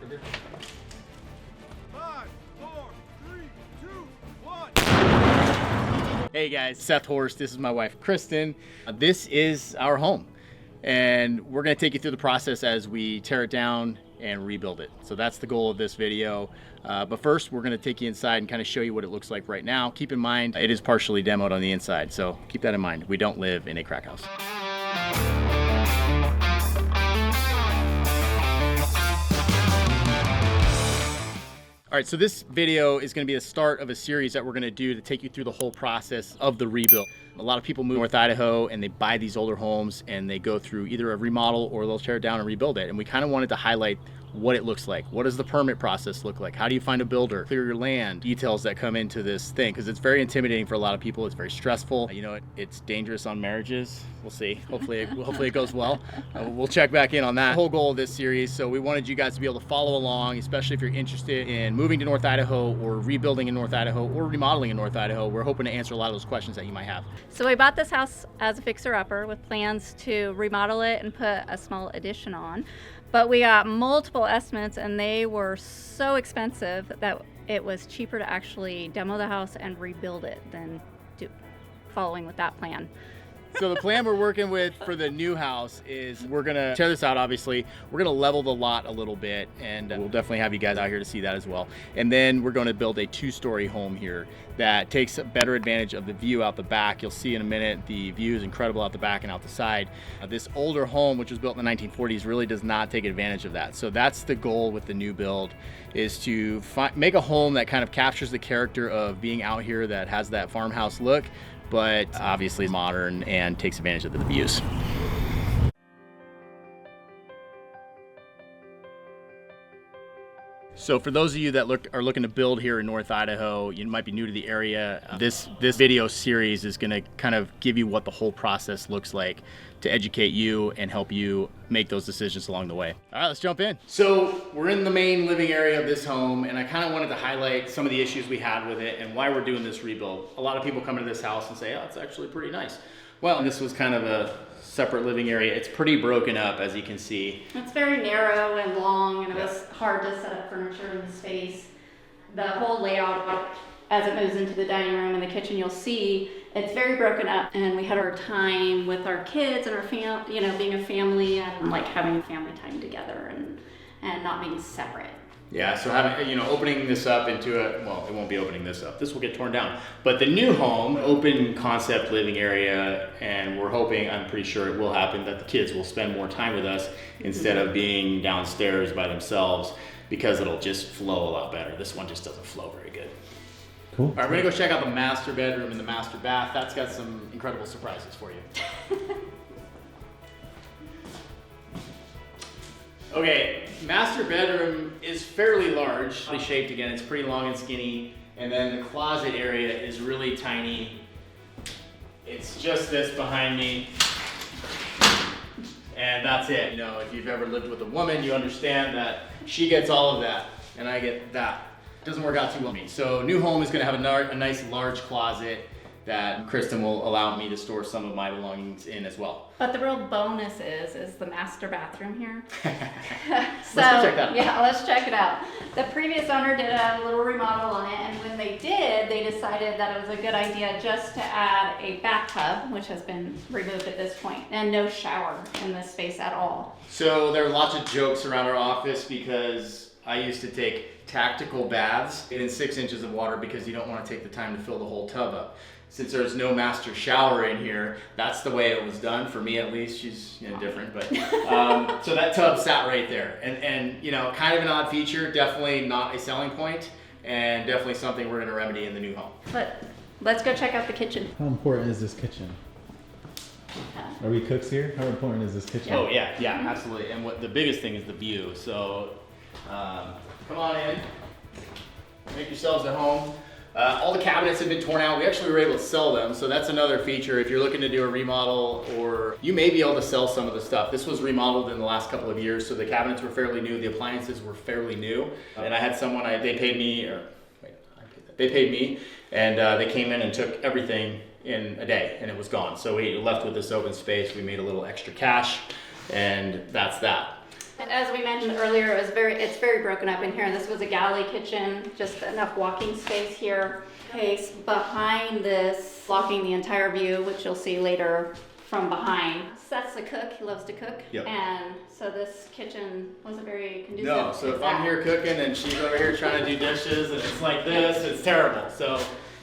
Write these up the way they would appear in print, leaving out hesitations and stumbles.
good. 5, 4, 3, 2, 1. Hey guys, Seth Horst. This is my wife, Kristen. This is our home, and we're gonna take you through the process as we tear it down and rebuild it. So that's the goal of this video. But first, we're gonna take you inside and kind of show you what it looks like right now. Keep in mind, it is partially demoed on the inside, so keep that in mind. We don't live in a crack house. All right, so this video is gonna be the start of a series that we're gonna do to take you through the whole process of the rebuild. A lot of people move to North Idaho and they buy these older homes and they go through either a remodel or they'll tear it down and rebuild it. And we kind of wanted to highlight what it looks like. What does the permit process look like? How do you find a builder? Clear your land? Details that come into this thing, because it's very intimidating for a lot of people. It's very stressful. You know, it's dangerous on marriages. We'll see. Hopefully it goes well. We'll check back in on that. The whole goal of this series. So we wanted you guys to be able to follow along, especially if you're interested in moving to North Idaho or rebuilding in North Idaho or remodeling in North Idaho. We're hoping to answer a lot of those questions that you might have. So we bought this house as a fixer-upper with plans to remodel it and put a small addition on. But we got multiple estimates and they were so expensive that it was cheaper to actually demo the house and rebuild it than following with that plan. So the plan we're working with for the new house is we're gonna tear this out, obviously. We're gonna level the lot a little bit, and we'll definitely have you guys out here to see that as well. And then we're gonna build a 2-story home here that takes better advantage of the view out the back. You'll see in a minute, the view is incredible out the back and out the side. This older home, which was built in the 1940s, really does not take advantage of that. So that's the goal with the new build, is to make a home that kind of captures the character of being out here, that has that farmhouse look, but obviously modern and takes advantage of the views. So for those of you that are looking to build here in North Idaho, you might be new to the area, this video series is gonna kind of give you what the whole process looks like to educate you and help you make those decisions along the way. All right, let's jump in. So we're in the main living area of this home, and I kind of wanted to highlight some of the issues we had with it and why we're doing this rebuild. A lot of people come into this house and say, oh, it's actually pretty nice. Well, this was kind of a separate living area. It's pretty broken up, as you can see. It's very narrow and long, and it was hard to set up furniture in the space. The whole layout, as it moves into the dining room and the kitchen, you'll see it's very broken up, and we had our time with our kids and our family, you know, being a family and like having family time together and not being separate. Yeah, so having, you know, opening this up into well, it won't be opening this up. This will get torn down. But the new home, open concept living area, and we're hoping, I'm pretty sure it will happen, that the kids will spend more time with us instead of being downstairs by themselves, because it'll just flow a lot better. This one just doesn't flow very good. Cool. All right, we're gonna go check out the master bedroom and the master bath. That's got some incredible surprises for you. Okay, master bedroom is fairly large, shaped again. It's pretty long and skinny. And then the closet area is really tiny. It's just this behind me. And that's it. You know, if you've ever lived with a woman, you understand that she gets all of that and I get that. Doesn't work out too well for me. So new home is gonna have a nice large closet that Kristen will allow me to store some of my belongings in as well. But the real bonus is the master bathroom here. So, let's go check that out. Yeah, let's check it out. The previous owner did a little remodel on it, and when they did, they decided that it was a good idea just to add a bathtub, which has been removed at this point, and no shower in this space at all. So there are lots of jokes around our office because I used to take tactical baths in 6 inches of water because you don't want to take the time to fill the whole tub up. Since there's no master shower in here, that's the way it was done, for me at least. She's, you know, different, but so that tub sat right there, and you know, kind of an odd feature, definitely not a selling point, and definitely something we're going to remedy in the new home. But let's go check out the kitchen. How important is this kitchen? Are we cooks here? How important is this kitchen? Oh yeah, absolutely. And what the biggest thing is the view. So come on in, make yourselves at home. All the cabinets have been torn out. We actually were able to sell them, so that's another feature. If you're looking to do a remodel, or you may be able to sell some of the stuff. This was remodeled in the last couple of years, so the cabinets were fairly new, the appliances were fairly new. And I had someone, they paid me, and they came in and took everything in a day, and it was gone. So we left with this open space. We made a little extra cash, and that's that. As we mentioned earlier, it's very broken up in here. This was a galley kitchen, just enough walking space here. Space behind this, blocking the entire view, which you'll see later from behind. Seth's a cook, he loves to cook. Yep. And so this kitchen wasn't very conducive. No, so if I'm here cooking and she's over here trying to do dishes and it's like this, it's terrible. So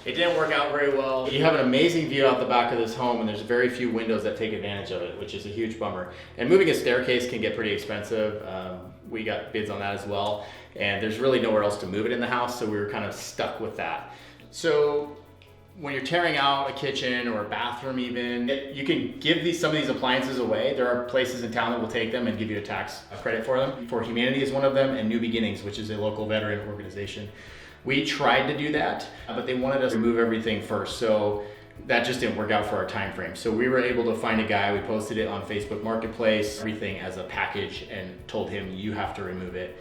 it didn't work out very well. You have an amazing view out the back of this home and there's very few windows that take advantage of it, which is a huge bummer. And moving a staircase can get pretty expensive. We got bids on that as well. And there's really nowhere else to move it in the house, so we were kind of stuck with that. So when you're tearing out a kitchen or a bathroom even, you can give some of these appliances away. There are places in town that will take them and give you a tax credit for them. For Humanity is one of them, and New Beginnings, which is a local veteran organization. We tried to do that, but they wanted us to remove everything first. So that just didn't work out for our time frame. So we were able to find a guy, we posted it on Facebook Marketplace, everything as a package, and told him you have to remove it,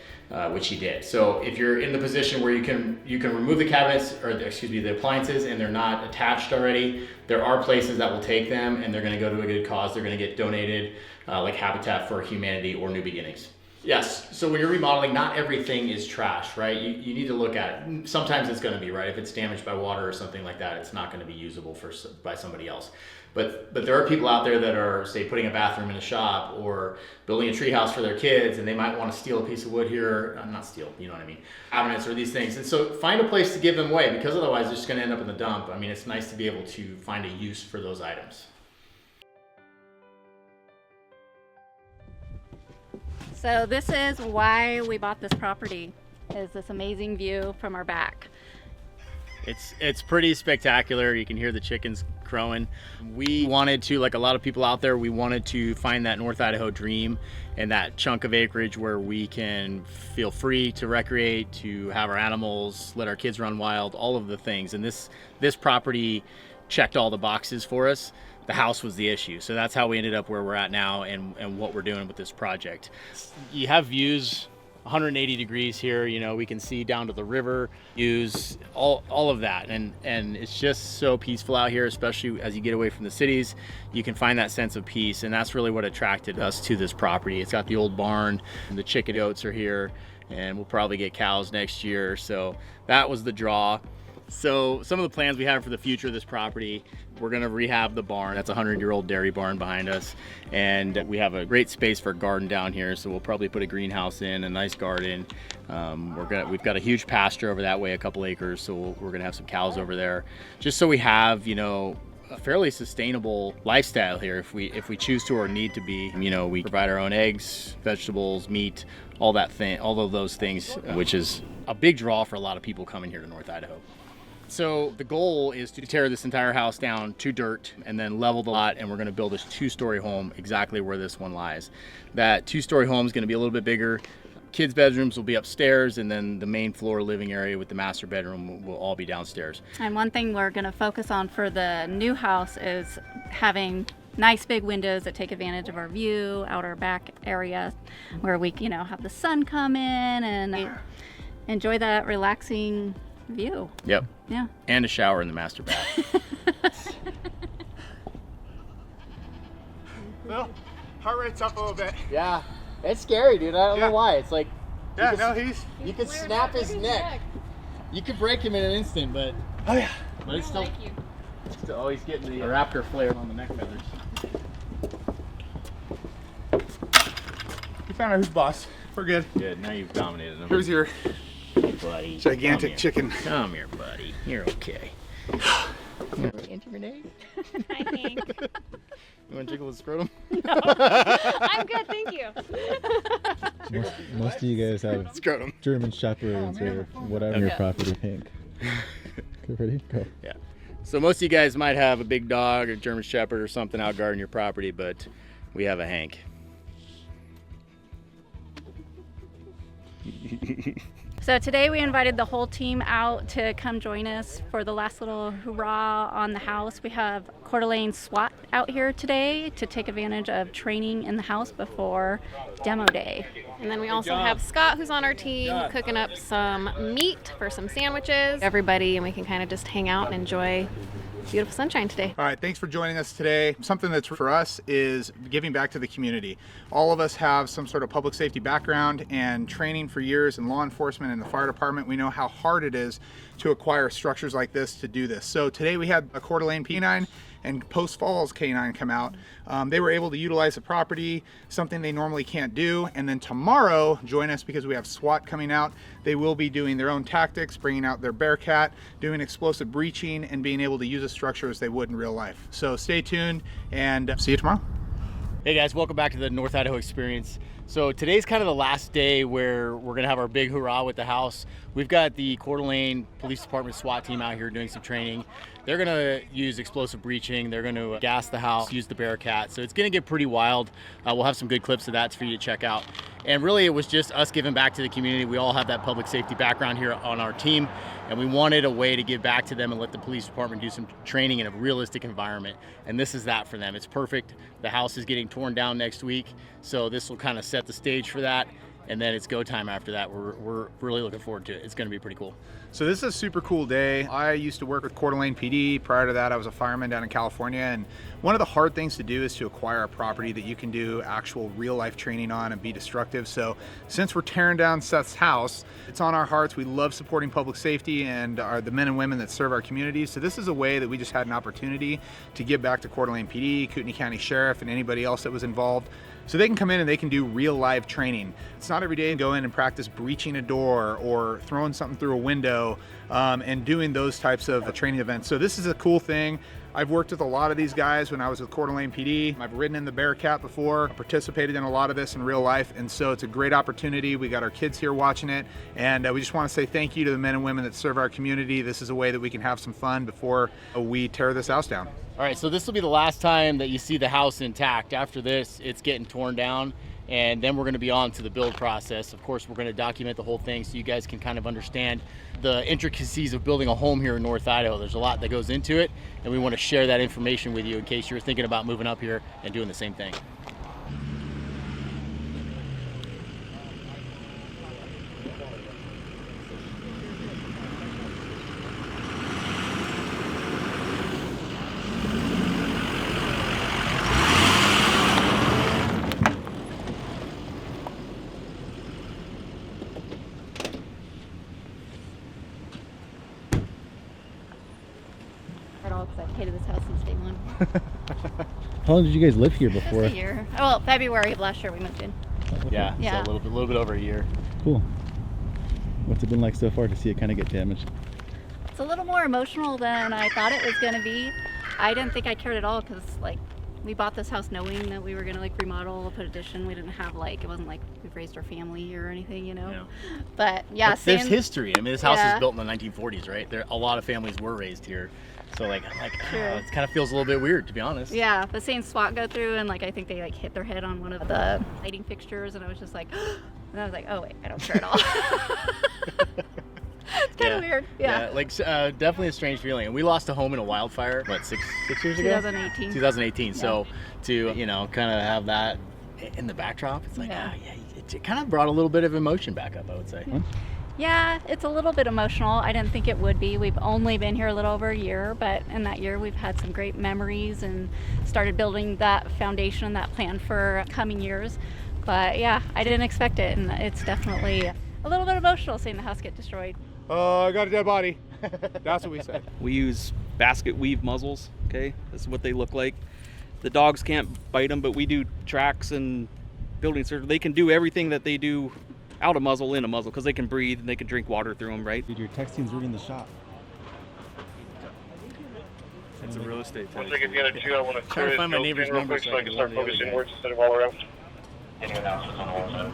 which he did. So if you're in the position where you can remove the cabinets, or the appliances, and they're not attached already, there are places that will take them and they're gonna go to a good cause. They're gonna get donated, like Habitat for Humanity or New Beginnings. Yes, so when you're remodeling, not everything is trash, right? You need to look at it. Sometimes it's gonna be, right? If it's damaged by water or something like that, it's not gonna be usable by somebody else. But there are people out there that are, say, putting a bathroom in a shop or building a treehouse for their kids, and they might wanna steal a piece of wood here, not steal, you know what I mean? Cabinets or these things. And so find a place to give them away, because otherwise they're just gonna end up in the dump. I mean, it's nice to be able to find a use for those items. So this is why we bought this property, is this amazing view from our back. It's pretty spectacular. You can hear the chickens crowing. We wanted to, like a lot of people out there, we wanted to find that North Idaho dream and that chunk of acreage where we can feel free to recreate, to have our animals, let our kids run wild, all of the things. And this property checked all the boxes for us. The house was the issue. So that's how we ended up where we're at now and what we're doing with this project. You have views 180 degrees here, you know, we can see down to the river, use all of that. And it's just so peaceful out here, especially as you get away from the cities. You can find that sense of peace, and that's really what attracted us to this property. It's got the old barn, and the chicken goats are here, and we'll probably get cows next year. So that was the draw. So some of the plans we have for the future of this property, we're gonna rehab the barn. That's a 100-year-old dairy barn behind us. And we have a great space for a garden down here. So we'll probably put a greenhouse in, a nice garden. We've got a huge pasture over that way, a couple acres. So we're gonna have some cows over there, just so we have, you know, a fairly sustainable lifestyle here if we choose to or need to be. You know, we provide our own eggs, vegetables, meat, all of those things, which is a big draw for a lot of people coming here to North Idaho. So the goal is to tear this entire house down to dirt and then level the lot, and we're gonna build this 2-story home exactly where this one lies. That 2-story home is gonna be a little bit bigger. Kids' bedrooms will be upstairs, and then the main floor living area with the master bedroom will all be downstairs. And one thing we're gonna focus on for the new house is having nice big windows that take advantage of our view out our back area, where we, you know, have the sun come in and enjoy that relaxing view. Yep. Yeah. And a shower in the master bath. Well, heart rate's up a little bit. Yeah, it's scary, dude. I don't know why. It's like, you could snap his neck. You could break him in an instant, but Oh yeah. but it's still. Oh, he's getting the raptor flare on the neck feathers. We found out who's boss. We're good. Good. Now you've dominated him. Here's your buddy. gigantic chicken. Come here, buddy. You're okay. Intimidate? I think. You want to jiggle his scrotum? I'm good, thank you. Most of you guys have Scrotum. German Shepherds or whatever your property pink. Okay, ready? Go. Yeah. So most of you guys might have a big dog or German Shepherd or something out guarding your property, but we have a Hank. So today we invited the whole team out to come join us for the last little hurrah on the house. We have Coeur d'Alene SWAT out here today to take advantage of training in the house before demo day. And then we also have Scott, who's on our team, cooking up some meat for some sandwiches. Everybody, and we can kind of just hang out and enjoy Beautiful sunshine today. All right, thanks for joining us today. Something that's for us is giving back to the community. All of us have some sort of public safety background and training for years in law enforcement and the fire department. We know how hard it is to acquire structures like this to do this. So today we had a Coeur d'Alene P9 and Post Falls K9 come out. They were able to utilize the property, something they normally can't do. And then tomorrow, join us because we have SWAT coming out. They will be doing their own tactics, bringing out their Bearcat, doing explosive breaching, and being able to use a structure as they would in real life. So stay tuned and see you tomorrow. Hey guys, welcome back to the North Idaho Experience. So today's kind of the last day where we're gonna have our big hurrah with the house. We've got the Coeur d'Alene Police Department SWAT team out here doing some training. They're gonna use explosive breaching. They're gonna gas the house, use the Bearcat. So it's gonna get pretty wild. We'll have some good clips of that for you to check out. And really it was just us giving back to the community. We all have that public safety background here on our team, and we wanted a way to give back to them and let the police department do some training in a realistic environment. And this is that for them. It's perfect. The house is getting torn down next week, so this will kind of set the stage for that. And then it's go time after that. We're really looking forward to it. It's gonna be pretty cool. So this is a super cool day. I used to work with Coeur d'Alene PD. Prior to that, I was a fireman down in California. And one of the hard things to do is to acquire a property that you can do actual real life training on and be destructive. So since we're tearing down Seth's house, it's on our hearts. We love supporting public safety and the men and women that serve our communities. So this is a way that we just had an opportunity to give back to Coeur d'Alene PD, Kootenai County Sheriff, and anybody else that was involved. So they can come in and they can do real live training. It's not every day to go in and practice breaching a door or throwing something through a window and doing those types of training events. So this is a cool thing. I've worked with a lot of these guys when I was with Coeur d'Alene PD. I've ridden in the Bearcat before, participated in a lot of this in real life, and so it's a great opportunity. We got our kids here watching it, and we just want to say thank you to the men and women that serve our community. This is a way that we can have some fun before we tear this house down. All right, so this will be the last time that you see the house intact. After this, it's getting torn down, and then we're gonna be on to the build process. Of course, we're gonna document the whole thing so you guys can kind of understand the intricacies of building a home here in North Idaho. There's a lot that goes into it, and we wanna share that information with you in case you're thinking about moving up here and doing the same thing. I've hated this house since day one. How long did you guys live here before? Just a year. Oh, well, February of last year we moved in. Yeah, Yeah. so a little bit over a year. Cool. What's it been like so far to see it kind of get damaged? It's a little more emotional than I thought it was going to be. I didn't think I cared at all because, like, we bought this house knowing that we were going to, like, remodel, put addition. We didn't have, like, it wasn't like we've raised our family or anything, you know? Yeah. But, yeah, But there's same. history. I mean, this house Yeah. is built in the 1940s, right? A lot of families were raised here. So, like, True. it kind of feels a little bit weird, to be honest. Yeah, but seeing SWAT go through and, like, I think they, like, hit their head on one of the lighting fixtures, and I was just like, and I was like, oh, wait, I don't care at all. It's kind of weird. Yeah. Like, definitely a strange feeling. And we lost a home in a wildfire, what, six years ago? 2018. 2018. Yeah. So, to, you know, kind of have that in the backdrop, it's like, Yeah. it kind of brought a little bit of emotion back up, I would say. Yeah, it's a little bit emotional. I didn't think it would be. We've only been here a little over a year, but in that year we've had some great memories and started building that foundation, that plan for coming years. But yeah, I didn't expect it, and it's definitely a little bit emotional seeing the house get destroyed. I got a dead body. That's what we said. We use basket weave muzzles, okay? This is what they look like. The dogs can't bite them, but we do tracks and building surgery. They can do everything that they do out a muzzle, in a muzzle, because they can breathe and they can drink water through them, right? Dude, your texting's ruining the shop. It's a real estate tax. Once I get the other two, I want to Trying to find my neighbor's real number quick so so I I can can start love the other focusing guy. words instead of all around. Any announcements on the wall side?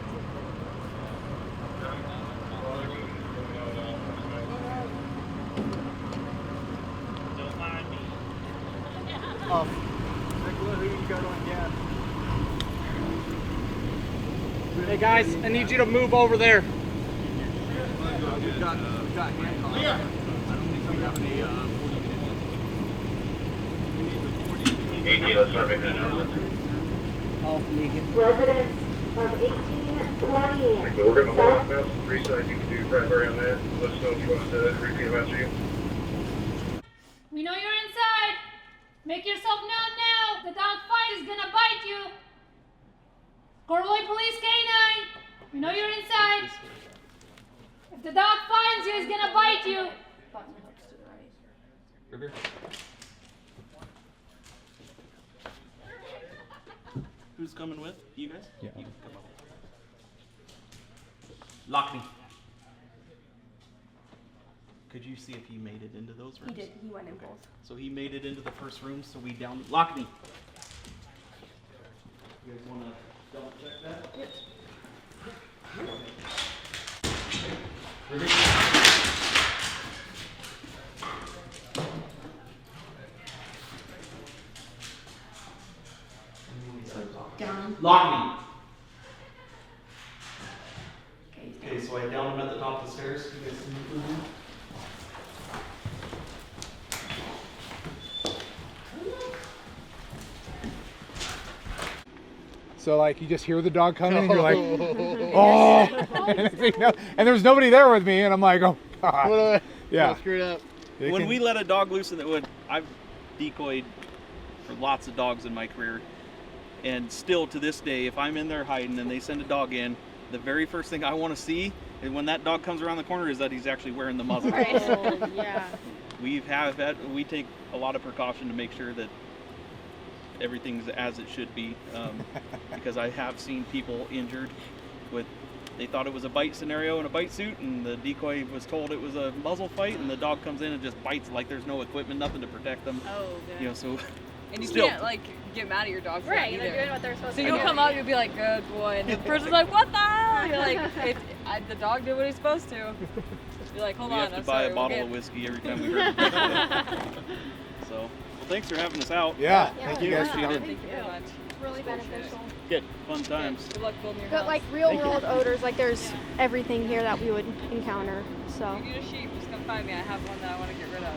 Hey guys, I need you to move over there. Let's start making announcements. Residents of 1820. So we're going to hold off now, Teresa, if you can do primary on that. Let us know if you want us to repeat them after you. We know you're inside. Make yourself known now. The dog fight is gonna bite you. Coeur Police K9. We know you're inside. If the dog finds you, he's gonna bite you. River. Who's coming with? You guys? Yeah. You come up. Lock me. Could you see if he made it into those rooms? He did. He went in both. So he made it into the first room, so we down. Lock me. You guys want to double check that? Yes. Ready? Down. Lock me. Okay, so I downed him at the top of the stairs. You guys see me through here? So like you just hear the dog coming and you're like, oh, and there's nobody there with me, and I'm like, oh God. Yeah. Screwed up. When we let a dog loose in the wood, I've decoyed for lots of dogs in my career, and still to this day, if I'm in there hiding and they send a dog in, the very first thing I want to see, and when that dog comes around the corner, is that he's actually wearing the muzzle. Right. Yeah. We take a lot of precaution to make sure that everything's as it should be, because I have seen people injured with, they thought it was a bite scenario in a bite suit, and the decoy was told it was a muzzle fight, and the dog comes in and just bites like there's no equipment, nothing to protect them. Oh, good. You know, so And you still, can't like get mad at your dog for Right, that they're either. doing what they're supposed So to you'll do. come up, you'll be like, good boy, and the person's like, what the hell? You're like, the dog did what he's supposed to. You're like, hold we on, have to I'm buy sorry, a bottle we're of good. whiskey every time we heard it. So, well, thanks for having us out. Yeah. Yeah. Thank you guys for Yeah, coming. thank you very much. Really beneficial. Good, fun times. Good luck building your But house. like real world odors, like there's everything here that we would encounter. So. You get a sheep, just come find me. I have one that I want to get rid of.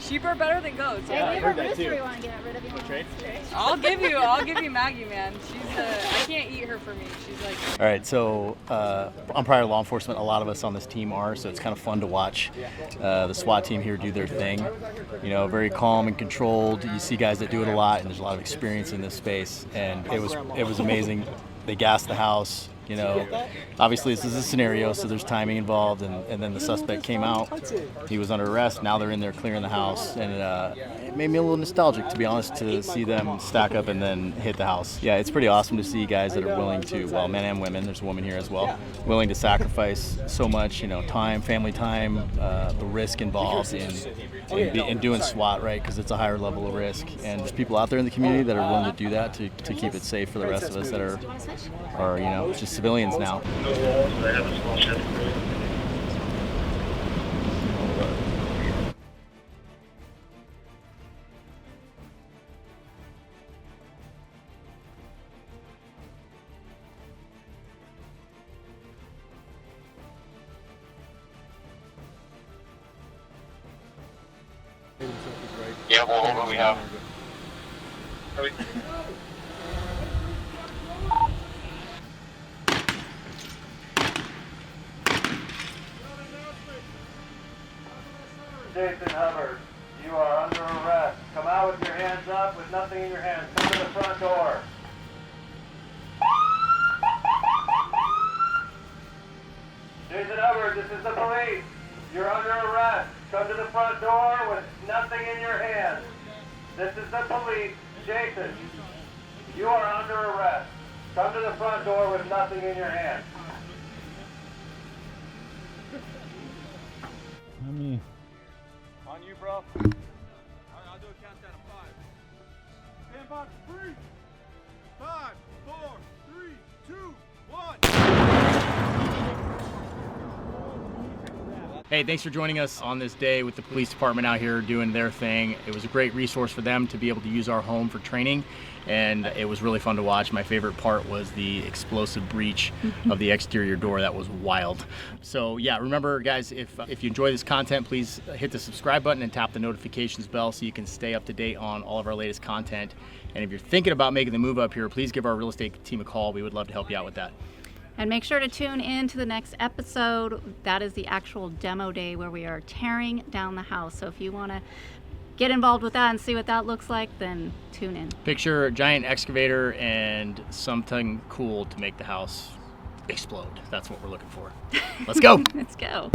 Sheep are better than goats. Hey, Yeah. we have a rooster we want to get rid of. You want trade? I'll give you Maggie, man. She's I can't eat her for me. She's like. All right, so I'm prior to law enforcement. A lot of us on this team are, so it's kind of fun to watch the SWAT team here do their thing. You know, very calm and controlled. You see guys that do it a lot, and there's a lot of experience in this space. And it was amazing. They gassed the house. You know, obviously this is a scenario, so there's timing involved, and then the suspect came out. He was under arrest. Now they're in there clearing the house, and it made me a little nostalgic, to be honest, to see them stack up and then hit the house. Yeah, it's pretty awesome to see guys that are willing to, well, men and women, there's a woman here as well, willing to sacrifice so much, you know, time, family time, the risk involved in doing SWAT, right, because it's a higher level of risk. And there's people out there in the community that are willing to do that to keep it safe for the rest of us that are you know, just civilians now. No walls, they have a small shed. Yeah, well, what do we have? Jason Hubbard, you are under arrest. Come out with your hands up with nothing in your hands. Come to the front door. Jason Hubbard, this is the police. You're under arrest. Come to the front door with nothing in your hands. This is the police. Jason, you are under arrest. Come to the front door with nothing in your hands. How many? On you, bro. All right, I'll do a countdown of 5. Stand by for 3, 5, 4, 3, 2, 1. Hey, thanks for joining us on this day with the police department out here doing their thing. It was a great resource for them to be able to use our home for training, and it was really fun to watch. My favorite part was the explosive breach of the exterior door. That was wild. So yeah, remember guys, if you enjoy this content, please hit the subscribe button and tap the notifications bell so you can stay up to date on all of our latest content. And if you're thinking about making the move up here, please give our real estate team a call. We would love to help you out with that. And make sure to tune in to the next episode. That is the actual demo day where we are tearing down the house. So if you want to get involved with that and see what that looks like, then tune in. Picture a giant excavator and something cool to make the house explode. That's what we're looking for. Let's go. Let's go.